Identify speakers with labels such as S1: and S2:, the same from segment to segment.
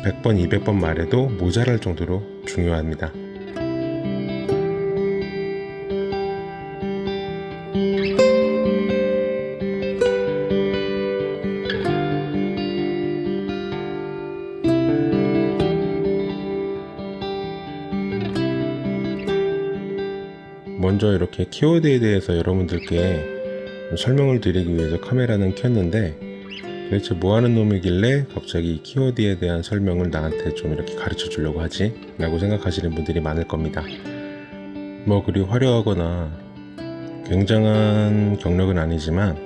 S1: 100번, 200번 말해도 모자랄 정도로 중요합니다. 먼저 이렇게 키워드에 대해서 여러분들께 설명을 드리기 위해서 카메라는 켰는데, 도대체 뭐하는 놈이길래 갑자기 키워드에 대한 설명을 나한테 좀 이렇게 가르쳐 주려고 하지? 라고 생각하시는 분들이 많을 겁니다. 뭐 그리 화려하거나 굉장한 경력은 아니지만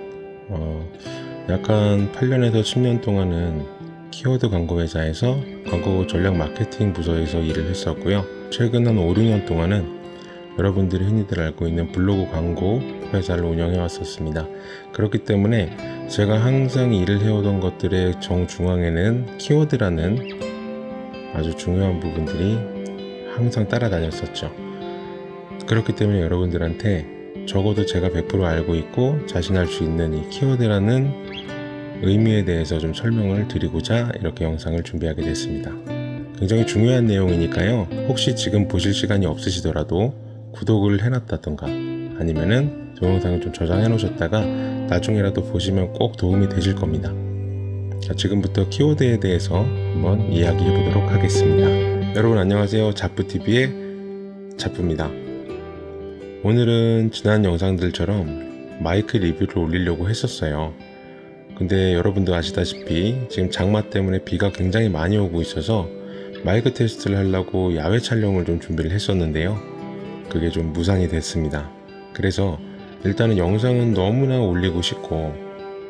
S1: 약간 8년에서 10년 동안은 키워드 광고 회사에서 광고 전략 마케팅 부서에서 일을 했었고요. 최근 한 5, 6년 동안은 여러분들이 흔히들 알고 있는 블로그 광고 회사를 운영해 왔었습니다. 그렇기 때문에 제가 항상 일을 해오던 것들의 정중앙에는 키워드라는 아주 중요한 부분들이 항상 따라다녔었죠. 그렇기 때문에 여러분들한테 적어도 제가 100% 알고 있고 자신할 수 있는 이 키워드라는 의미에 대해서 좀 설명을 드리고자 이렇게 영상을 준비하게 됐습니다. 굉장히 중요한 내용이니까요. 혹시 지금 보실 시간이 없으시더라도 구독을 해놨다던가 아니면은 동영상을 좀 저장해 놓으셨다가 나중에라도 보시면 꼭 도움이 되실 겁니다. 자, 지금부터 키워드에 대해서 한번 이야기해 보도록 하겠습니다. 여러분 안녕하세요. 자프TV의 자프입니다. 오늘은 지난 영상들처럼 마이크 리뷰를 올리려고 했었어요. 근데 여러분도 아시다시피 지금 장마 때문에 비가 굉장히 많이 오고 있어서 마이크 테스트를 하려고 야외 촬영을 좀 준비를 했었는데요. 그게 좀 무산이 됐습니다. 그래서 일단은 영상은 너무나 올리고 싶고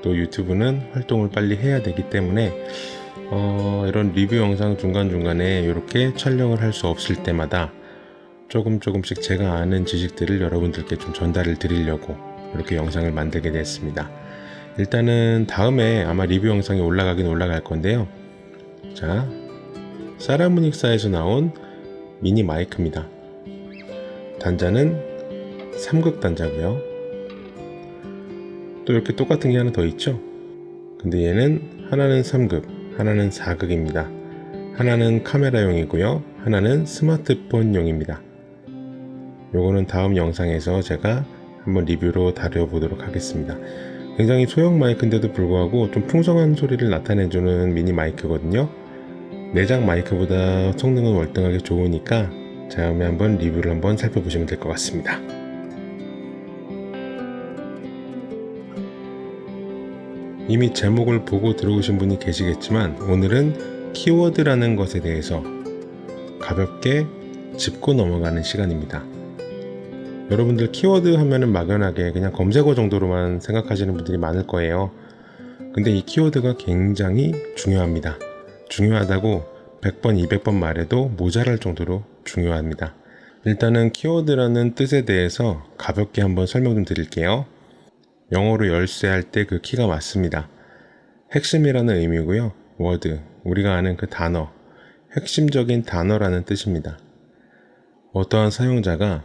S1: 또 유튜브는 활동을 빨리 해야 되기 때문에 이런 리뷰 영상 중간중간에 이렇게 촬영을 할 수 없을 때마다 조금씩 제가 아는 지식들을 여러분들께 좀 전달을 드리려고 이렇게 영상을 만들게 됐습니다. 일단은 다음에 아마 리뷰 영상이 올라가긴 올라갈 건데요. 자, 사라무닉사에서 나온 미니 마이크입니다. 단자는 3극 단자고요. 또 이렇게 똑같은 게 하나 더 있죠. 근데 얘는 하나는 3극, 하나는 4극입니다. 하나는 카메라용이고요. 하나는 스마트폰용입니다. 요거는 다음 영상에서 제가 한번 리뷰로 다뤄보도록 하겠습니다. 굉장히 소형 마이크인데도 불구하고 좀 풍성한 소리를 나타내주는 미니 마이크거든요. 내장 마이크보다 성능은 월등하게 좋으니까 다음에 한번 리뷰를 한번 살펴보시면 될 것 같습니다. 이미 제목을 보고 들어오신 분이 계시겠지만 오늘은 키워드라는 것에 대해서 가볍게 짚고 넘어가는 시간입니다. 여러분들 키워드 하면은 막연하게 그냥 검색어 정도로만 생각하시는 분들이 많을 거예요. 근데 이 키워드가 굉장히 중요합니다. 중요하다고 100번, 200번 말해도 모자랄 정도로 중요합니다. 일단은 키워드라는 뜻에 대해서 가볍게 한번 설명 좀 드릴게요. 영어로 열쇠 할 때 그 키가 맞습니다. 핵심이라는 의미고요. 워드, 우리가 아는 그 단어, 핵심적인 단어라는 뜻입니다. 어떠한 사용자가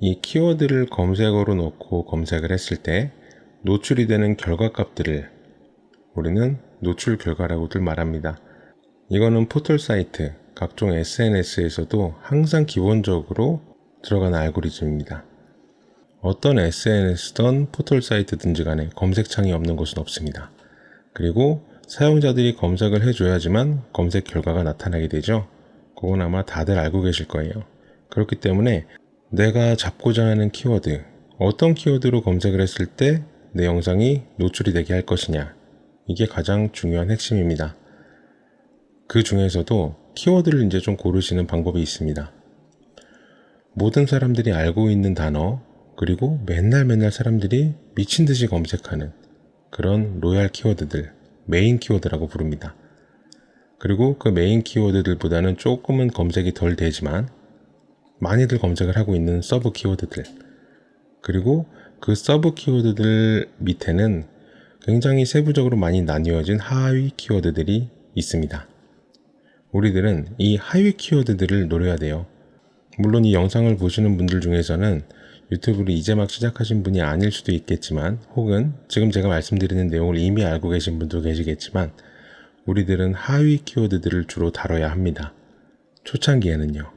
S1: 이 키워드를 검색어로 넣고 검색을 했을 때 노출이 되는 결과값들을 우리는 노출 결과라고들 말합니다. 이거는 포털 사이트, 각종 SNS에서도 항상 기본적으로 들어가는 알고리즘입니다. 어떤 SNS든 포털 사이트든지 간에 검색창이 없는 곳은 없습니다. 그리고 사용자들이 검색을 해줘야지만 검색 결과가 나타나게 되죠. 그건 아마 다들 알고 계실 거예요. 그렇기 때문에 내가 잡고자 하는 키워드, 어떤 키워드로 검색을 했을 때 내 영상이 노출이 되게 할 것이냐, 이게 가장 중요한 핵심입니다. 그 중에서도 키워드를 이제 좀 고르시는 방법이 있습니다. 모든 사람들이 알고 있는 단어, 그리고 맨날 사람들이 미친 듯이 검색하는 그런 로얄 키워드들, 메인 키워드라고 부릅니다. 그리고 그 메인 키워드들보다는 조금은 검색이 덜 되지만 많이들 검색을 하고 있는 서브 키워드들, 그리고 그 서브 키워드들 밑에는 굉장히 세부적으로 많이 나뉘어진 하위 키워드들이 있습니다. 우리들은 이 하위 키워드들을 노려야 돼요. 물론 이 영상을 보시는 분들 중에서는 유튜브를 이제 막 시작하신 분이 아닐 수도 있겠지만, 혹은 지금 제가 말씀드리는 내용을 이미 알고 계신 분도 계시겠지만, 우리들은 하위 키워드들을 주로 다뤄야 합니다. 초창기에는요.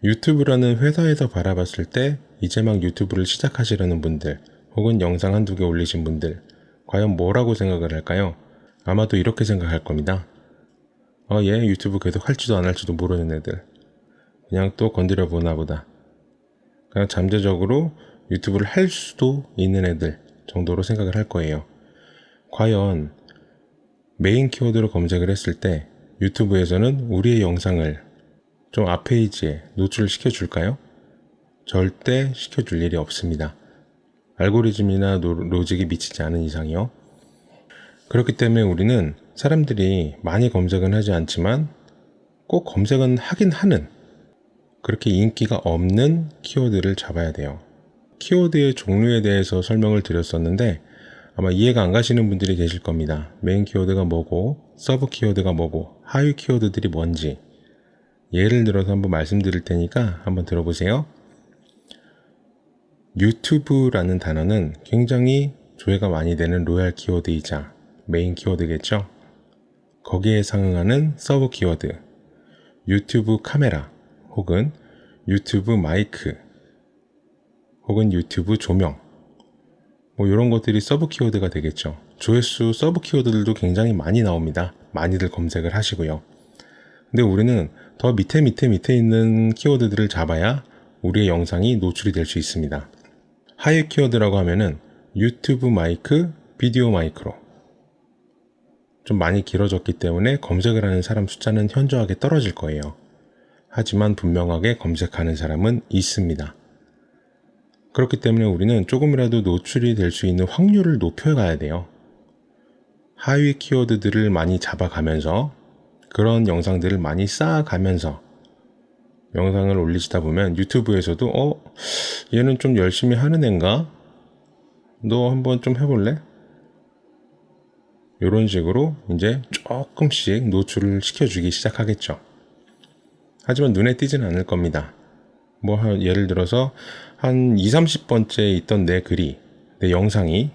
S1: 유튜브라는 회사에서 바라봤을 때 이제 막 유튜브를 시작하시려는 분들 혹은 영상 한두 개 올리신 분들 과연 뭐라고 생각을 할까요? 아마도 이렇게 생각할 겁니다. 얘 유튜브 계속 할지도 안 할지도 모르는 애들. 그냥 또 건드려 보나 보다. 그냥 잠재적으로 유튜브를 할 수도 있는 애들 정도로 생각을 할 거예요. 과연 메인 키워드로 검색을 했을 때 유튜브에서는 우리의 영상을 좀 앞페이지에 노출시켜 줄까요? 절대 시켜줄 일이 없습니다. 알고리즘이나 로직이 미치지 않은 이상이요. 그렇기 때문에 우리는 사람들이 많이 검색은 하지 않지만 꼭 검색은 하긴 하는 그렇게 인기가 없는 키워드를 잡아야 돼요. 키워드의 종류에 대해서 설명을 드렸었는데 아마 이해가 안 가시는 분들이 계실 겁니다. 메인 키워드가 뭐고 서브 키워드가 뭐고 하위 키워드들이 뭔지 예를 들어서 한번 말씀드릴 테니까 한번 들어보세요. 유튜브라는 단어는 굉장히 조회가 많이 되는 로얄 키워드이자 메인 키워드겠죠. 거기에 상응하는 서브 키워드, 유튜브 카메라 혹은 유튜브 마이크 혹은 유튜브 조명 이런 것들이 서브 키워드가 되겠죠. 조회수 서브 키워드들도 굉장히 많이 나옵니다. 많이들 검색을 하시고요. 근데 우리는 더 밑에 있는 키워드들을 잡아야 우리의 영상이 노출이 될 수 있습니다. 하위 키워드라고 하면은 유튜브 마이크, 비디오 마이크로 좀 많이 길어졌기 때문에 검색을 하는 사람 숫자는 현저하게 떨어질 거예요. 하지만 분명하게 검색하는 사람은 있습니다. 그렇기 때문에 우리는 조금이라도 노출이 될 수 있는 확률을 높여가야 돼요. 하위 키워드들을 많이 잡아가면서 그런 영상들을 많이 쌓아가면서 영상을 올리시다 보면 유튜브에서도 얘는 좀 열심히 하는 앤가? 너 한번 좀 해볼래? 이런 식으로 이제 조금씩 노출을 시켜주기 시작하겠죠. 하지만 눈에 띄지는 않을 겁니다. 예를 들어서 한 20-30번째 있던 내 글이, 내 영상이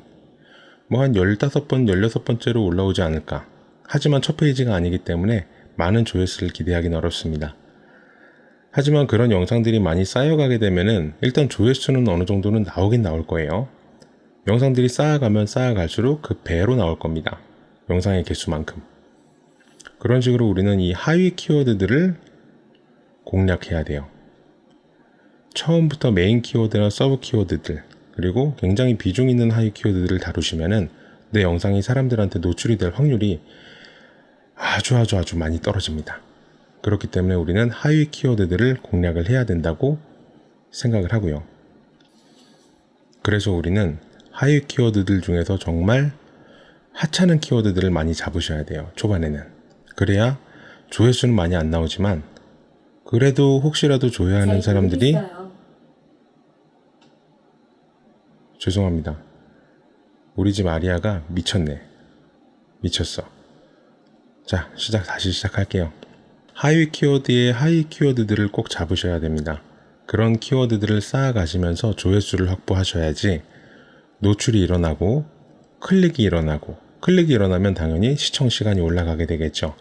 S1: 한 15번, 16번째로 올라오지 않을까. 하지만 첫 페이지가 아니기 때문에 많은 조회수를 기대하기는 어렵습니다. 하지만 그런 영상들이 많이 쌓여가게 되면은 일단 조회수는 어느 정도는 나오긴 나올 거예요. 영상들이 쌓아가면 쌓아갈수록 그 배로 나올 겁니다. 영상의 개수만큼. 그런 식으로 우리는 이 하위 키워드들을 공략해야 돼요. 처음부터 메인 키워드나 서브 키워드들 그리고 굉장히 비중 있는 하위 키워드들을 다루시면은 내 영상이 사람들한테 노출이 될 확률이 아주 많이 떨어집니다. 그렇기 때문에 우리는 하위 키워드들을 공략을 해야 된다고 생각을 하고요. 그래서 우리는 하위 키워드들 중에서 정말 하찮은 키워드들을 많이 잡으셔야 돼요. 초반에는. 그래야 조회수는 많이 안 나오지만 그래도 혹시라도 조회하는 사람들이 죄송합니다. 우리 집 아리아가 미쳤어. 자, 다시 시작할게요. 하위 키워드의 하위 키워드들을 꼭 잡으셔야 됩니다. 그런 키워드들을 쌓아가시면서 조회수를 확보하셔야지 노출이 일어나고 클릭이 일어나면 당연히 시청 시간이 올라가게 되겠죠.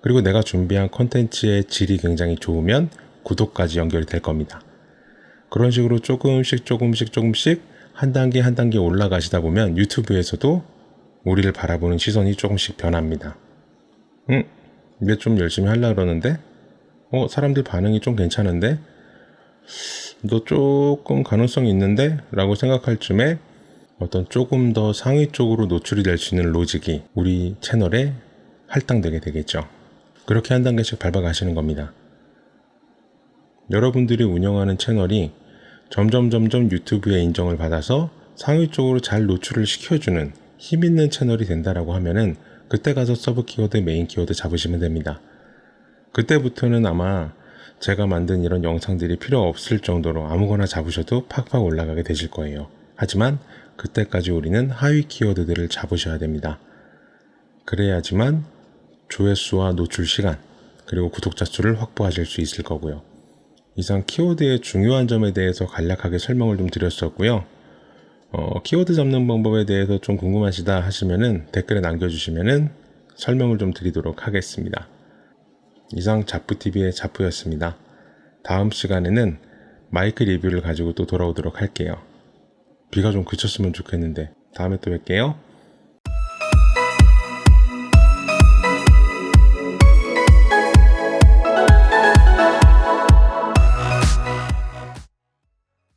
S1: 그리고 내가 준비한 콘텐츠의 질이 굉장히 좋으면 구독까지 연결이 될 겁니다. 그런 식으로 조금씩 한 단계 올라가시다 보면 유튜브에서도 우리를 바라보는 시선이 조금씩 변합니다. 이제 좀 열심히 하려고 그러는데 사람들 반응이 좀 괜찮은데 너 조금 가능성이 있는데? 라고 생각할 쯤에 어떤 조금 더 상위 쪽으로 노출이 될 수 있는 로직이 우리 채널에 할당되게 되겠죠. 그렇게 한 단계씩 밟아가시는 겁니다. 여러분들이 운영하는 채널이 점점 유튜브의 인정을 받아서 상위 쪽으로 잘 노출을 시켜주는 힘 있는 채널이 된다라고 하면은 그때 가서 서브 키워드, 메인 키워드 잡으시면 됩니다. 그때부터는 아마 제가 만든 이런 영상들이 필요 없을 정도로 아무거나 잡으셔도 팍팍 올라가게 되실 거예요. 하지만 그때까지 우리는 하위 키워드들을 잡으셔야 됩니다. 그래야지만 조회수와 노출 시간 그리고 구독자 수를 확보하실 수 있을 거고요. 이상 키워드의 중요한 점에 대해서 간략하게 설명을 좀 드렸었고요. 키워드 잡는 방법에 대해서 좀 궁금하시다 하시면은 댓글에 남겨주시면은 설명을 좀 드리도록 하겠습니다. 이상 자프TV의 자프였습니다. 다음 시간에는 마이크 리뷰를 가지고 또 돌아오도록 할게요. 비가 좀 그쳤으면 좋겠는데 다음에 또 뵐게요.